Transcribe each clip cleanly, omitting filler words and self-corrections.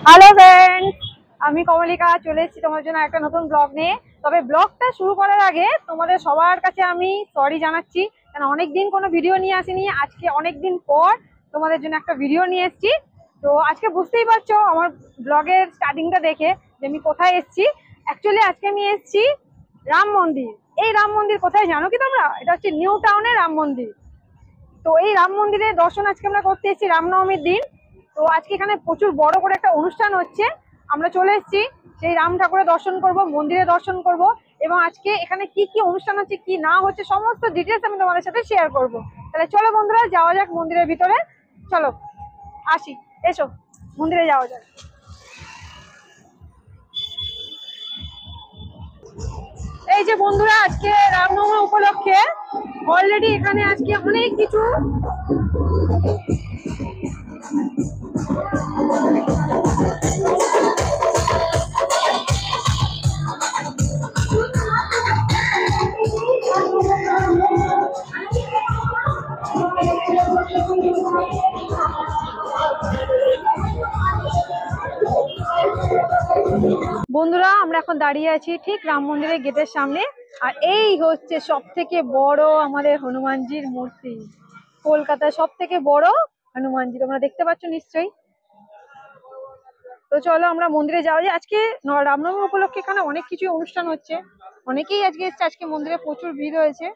Hello friends, আমি কমলিকা চলে এসেছি তোমার জন্য একটা নতুন ব্লগ নিয়ে। তবে ব্লগটা শুরু করার আগে তোমাদের সবার কাছে আমি সরি জানাচ্ছি, কারণ অনেকদিন কোনো ভিডিও নিয়ে আসিনি। আজকে অনেকদিন পর তোমাদের জন্য একটা ভিডিও নিয়ে এসেছি। তো আজকে বুঝতেই পারছো আমার ব্লগের স্টার্টিংটা দেখে যে আমি কোথায় এসেছি। অ্যাকচুয়ালি আজকে আমি এসেছি রাম মন্দির। এই রাম মন্দির কোথায় জানো কি তোমরা? এটা হচ্ছে নিউ টাউনের রাম মন্দির। তো এই রাম মন্দিরের দর্শন আজকে আমরা করতে এসেছি রামনবমীর দিন। তো আজকে এখানে প্রচুর বড় করে একটা অনুষ্ঠান হচ্ছে। আমরা চলে এসেছি সেই রাম ঠাকুরের দর্শন করব, মন্দিরে দর্শন করব, এবং আজকে এখানে কি কি অনুষ্ঠান হচ্ছে কি না হচ্ছে সমস্ত ডিটেলস আমি তোমাদের সাথে শেয়ার করব। তাহলে চলো বন্ধুরা যাওয়া যাক মন্দিরের ভিতরে। চলো আসি, এসো মন্দিরে যাওয়া যাক। এই যে বন্ধুরা, আজকে রামনবমী উপলক্ষে অলরেডি এখানে আজকে অনেক কিছু বন্ধুরা, আমরা এখন দাঁড়িয়ে আছি ঠিক রাম মন্দিরের গেটের সামনে। আর এই হচ্ছে সব থেকে বড় আমাদের হনুমানজির মূর্তি, কলকাতার সব থেকে বড় হনুমানজি, তোমরা দেখতে পাচ্ছ নিশ্চয়ই। তো চলো আমরা মন্দিরে যাওয়া যায়। আজকে রামনবমী উপলক্ষে এখানে অনেক কিছু অনুষ্ঠান হচ্ছে, অনেকেই আজকে এসছে। আজকে মন্দিরে প্রচুর ভিড় হয়েছে।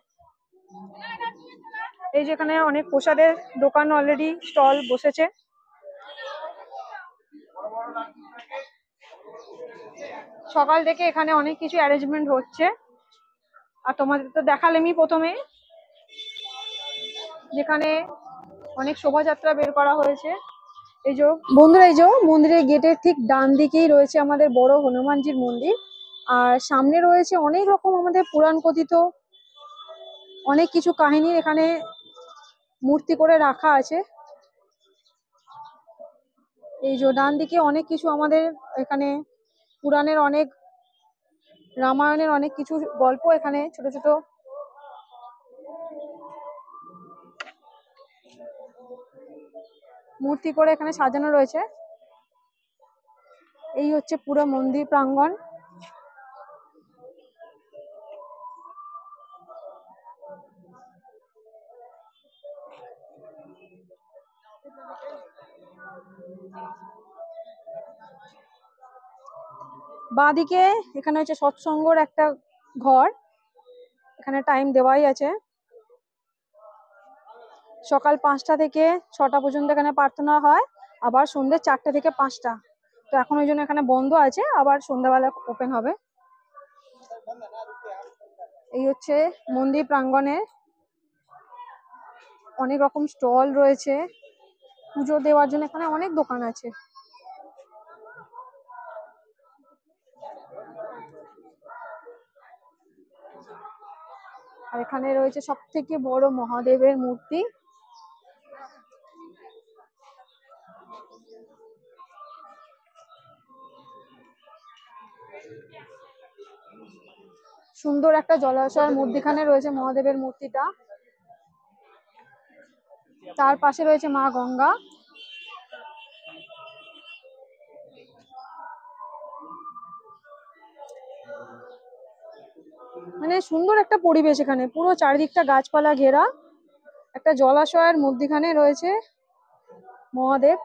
এই যে এখানে অনেক প্রসাদের দোকান অলরেডি স্টল বসেছে। সকাল থেকে এখানে অনেক কিছু অ্যারেঞ্জমেন্ট হচ্ছে। আর তোমাদের তো দেখালামই প্রথমে, যেখানে অনেক শোভাযাত্রা বের করা হয়েছে। এই যে বন্ধুরা, এই যে মন্দিরের গেটের ঠিক ডান দিকেই রয়েছে আমাদের বড় হনুমানজির মন্দির। আর সামনে রয়েছে অনেক রকম আমাদের পুরাণ কথিত অনেক কিছু কাহিনীর এখানে মূর্তি করে রাখা আছে। এই যে ডান দিকে অনেক কিছু আমাদের এখানে পুরাণের অনেক, রামায়ণের অনেক কিছু গল্প এখানে ছোট ছোট মূর্তি করে এখানে সাজানো রয়েছে। এই হচ্ছে পুরো মন্দির প্রাঙ্গণ। বাঁদিকে এখানে হচ্ছে সৎসঙ্গর একটা ঘর, এখানে টাইম দেওয়াই আছে। সকাল 5টা থেকে 6টা পর্যন্ত এখানে প্রার্থনা হয়, আবার সন্ধ্যে 4টে থেকে 5টা। তো এখন ওই জন্য এখানে বন্ধ আছে, আবার সন্ধ্যাবেলা ওপেন হবে। এই হচ্ছে মন্দির প্রাঙ্গণে অনেক রকম স্টল রয়েছে পুজো দেওয়ার জন্য, এখানে অনেক দোকান আছে। আর এখানে রয়েছে সব থেকে বড় মহাদেবের মূর্তি। সুন্দর একটা জলাশয়ের মধ্যখানে রয়েছে মহাদেবের মূর্তিটা, তার পাশে রয়েছে মা গঙ্গা। মানে সুন্দর একটা পরিবেশ, এখানে পুরো চারিদিকটা গাছপালা ঘেরা একটা জলাশয়ের মধ্যখানে রয়েছে মহাদেব।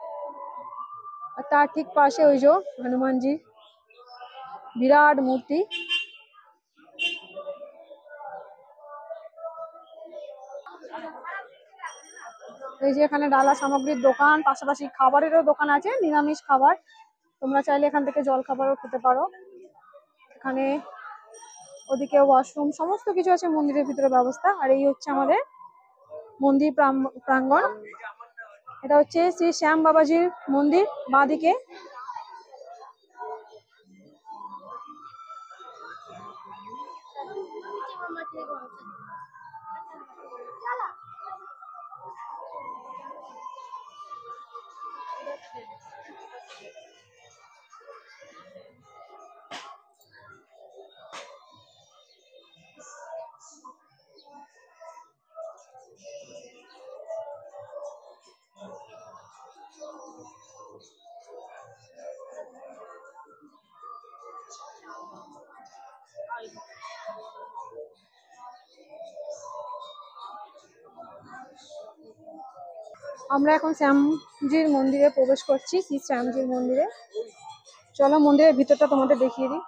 আর তার ঠিক পাশে ওই যে হনুমানজি বিরাট মূর্তি। এই যে এখানে ডালা সামগ্রীর দোকান, পাশাপাশি খাবারেরও দোকান আছে, নিরামিষ খাবার। তোমরা চাইলে এখান থেকে জল খাবারও খেতে পারো। এখানে ওদিকে ওয়াশরুম সমস্ত কিছু আছে মন্দিরের ভিতরে ব্যবস্থা। আর এই হচ্ছে আমাদের মন্দির প্রাঙ্গণ। এটা হচ্ছে শ্রী শ্যাম বাবাজির মন্দির বাঁদিকে। আমরা এখন শ্যামজির মন্দিরে প্রবেশ করছি, শ্রী শ্যামজির মন্দিরে। চলো মন্দিরের ভিতরটা তোমাদের দেখিয়ে দিই।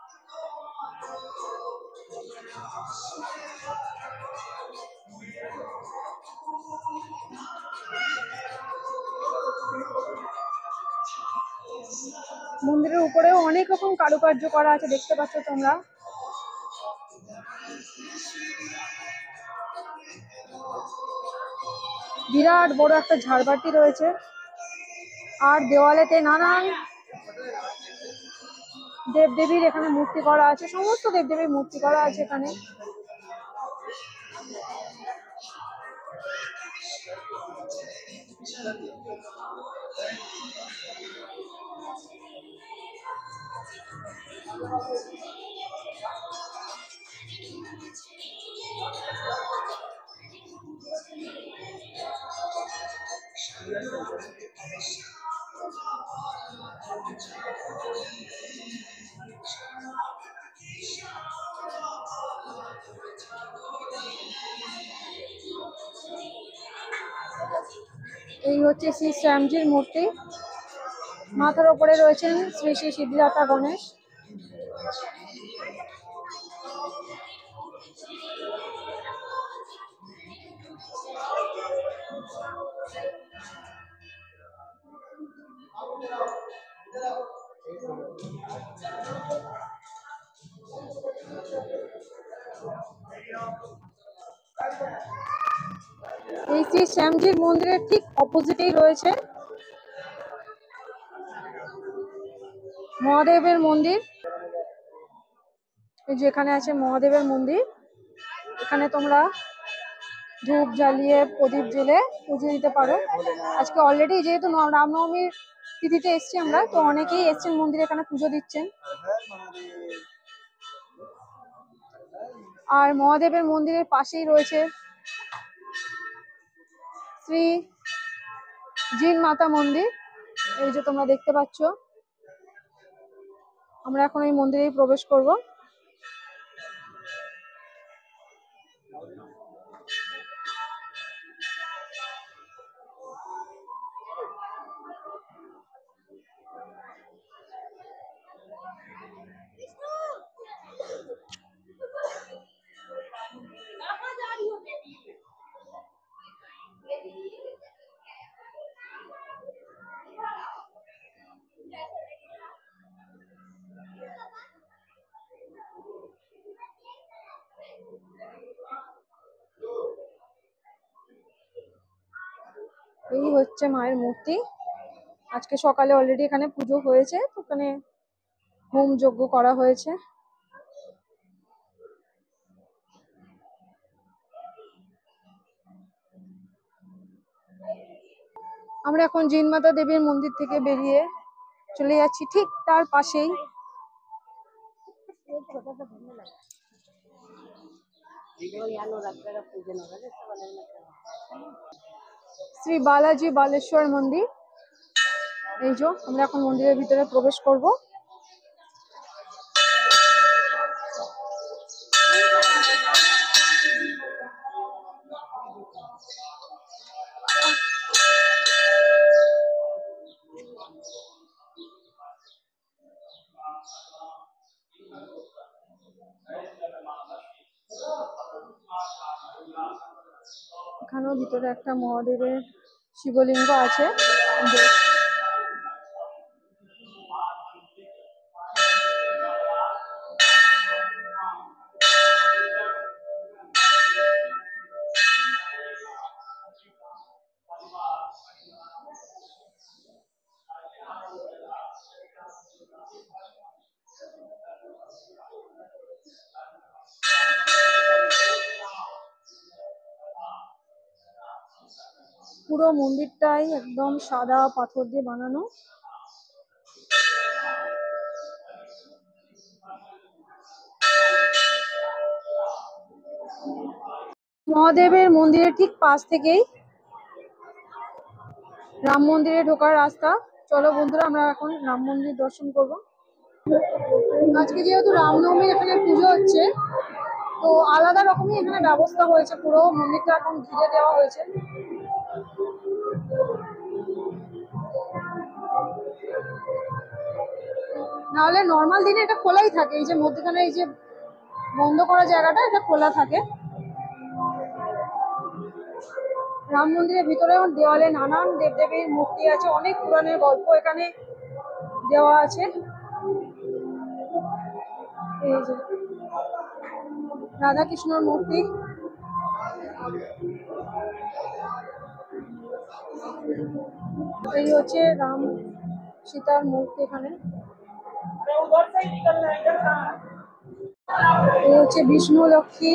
মন্দিরের উপরেও অনেক রকম কারুকার্য করা আছে, দেখতে পাচ্ছ তোমরা। বিরাট বড় একটা ঝাড়বাতি রয়েছে। আর দেওয়ালেতে নানান দেবদেবীর এখানে মূর্তি করা আছে, সমস্ত দেবদেবীর মূর্তি করা আছে এখানে। এই হচ্ছে শ্রী শ্যামজির মূর্তি। মাথার উপরে রয়েছেন শ্রী শ্রী সিদ্ধিদাতা গণেশ। এই শ্রী শ্যামজির মন্দিরের ঠিক অপোজিটেই রয়েছে মহাদেবের মন্দির। এই যে এখানে আছে মহাদেবের মন্দির। এখানে তোমরা ধূপ জ্বালিয়ে প্রদীপ জ্বেলে পুজো দিতে পারো। আজকে অলরেডি যেহেতু রামনবমীর তিথিতে এসছি আমরা, তো অনেকেই এসছেন মন্দিরে, এখানে পুজো দিচ্ছেন। আর মহাদেবের মন্দিরের পাশেই রয়েছে শ্রী জিন মাতা মন্দির। এই যে তোমরা দেখতে পাচ্ছ। আমরা এখন এই মন্দিরেই প্রবেশ করব। এই হচ্ছে মায়ের মূর্তি। আজকে সকালে অলরেডি এখানে পুজো হয়েছে, তো ওখানে হোম যজ্ঞ করা হয়েছে। আমরা এখন জিনমাতা দেবীর মন্দির থেকে বেরিয়ে চলে যাচ্ছি ঠিক তার পাশেই শ্রী বালাজি বালেশ্বর মন্দির। এই যে আমরা এখন মন্দিরের ভিতরে প্রবেশ করব। এখানেও ভিতরে একটা মহাদেবের শিবলিঙ্গ আছে। পুরো মন্দিরটাই একদম সাদা পাথর দিয়ে বানানো। মহাদেবের মন্দিরের ঠিক পাশ থেকেই রাম মন্দিরে ঢোকার রাস্তা। চলো বন্ধুরা, আমরা এখন রাম মন্দির দর্শন করব। আজকে যেহেতু রামনবমীর এখানে পুজো হচ্ছে, তো আলাদা রকমই এখানে ব্যবস্থা হয়েছে। পুরো মন্দিরটা এখন ঘিরে দেওয়া হয়েছে। নাহলে নর্মাল দিনে এটা খোলাই থাকে। এই যে মধ্যখানে এই যে বন্ধ করা জায়গাটা, এটা খোলা থাকে। রাম মন্দিরের ভিতরেও দেওয়ালে নানান দেবদেবীর মূর্তি আছে, অনেক পুরাণের গল্প এখানে দেওয়া আছে। এই যে রাধা কৃষ্ণর মূর্তি, এই হচ্ছে রাম সীতার মূর্তি এখানে। এই হচ্ছে বিষ্ণু লক্ষ্মী।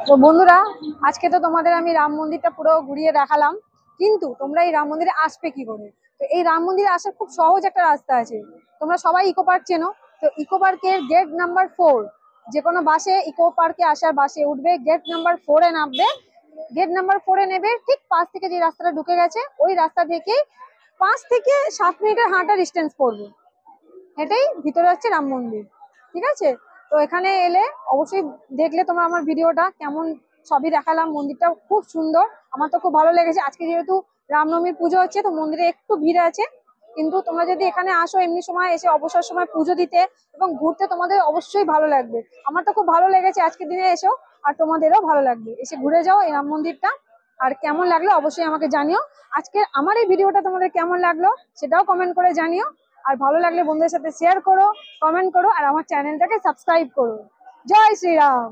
তো বন্ধুরা, আজকে তো তোমাদের আমি রাম মন্দিরটা পুরো ঘুরিয়ে দেখালাম, কিন্তু তোমরা এই রাম মন্দিরে আসবে কি করে? তো এই রাম মন্দিরে আসার খুব সহজ একটা রাস্তা আছে। তোমরা সবাই ইকো পার্ক চেনো, তো ইকো পার্কের গেট নাম্বার 4, যে কোনো বাসে ইকো পার্কে আসার বাসে উঠবে, গেট নাম্বার 4-এ নামবে। গেট নাম্বার 4-এ নেবে, ঠিক পাশ থেকে যে রাস্তাটা ঢুকে গেছে ওই রাস্তা থেকে 5 থেকে 7 মিনিটের হাঁটা ডিস্টেন্স পড়বে। এটাই ভিতরে হচ্ছে রাম মন্দির, ঠিক আছে? তো এখানে এলে অবশ্যই দেখলে তোমরা আমার ভিডিওটা কেমন, সবই দেখালাম। মন্দিরটা খুব সুন্দর, আমার তো খুব ভালো লেগেছে। আজকে যেহেতু রামনবমীর পুজো হচ্ছে, তো মন্দিরে একটু ভিড় আছে, কিন্তু তোমরা যদি এখানে আসো এমনি সময় এসে, অবসর সময় পুজো দিতে এবং ঘুরতে, তোমাদের অবশ্যই ভালো লাগবে। আমার তো খুব ভালো লেগেছে আজকের দিনে এসো, আর তোমাদেরও ভালো লাগবে। এসে ঘুরে যাও এই রাম মন্দিরটা। আর কেমন লাগলো অবশ্যই আমাকে জানিও। আজকে আমার এই ভিডিওটা তোমাদের কেমন লাগলো সেটাও কমেন্ট করে জানিও। আর ভালো লাগলে বন্ধুদের সাথে শেয়ার করো, কমেন্ট করো, আর আমার চ্যানেলটাকে সাবস্ক্রাইব করো। জয় শ্রীরাম।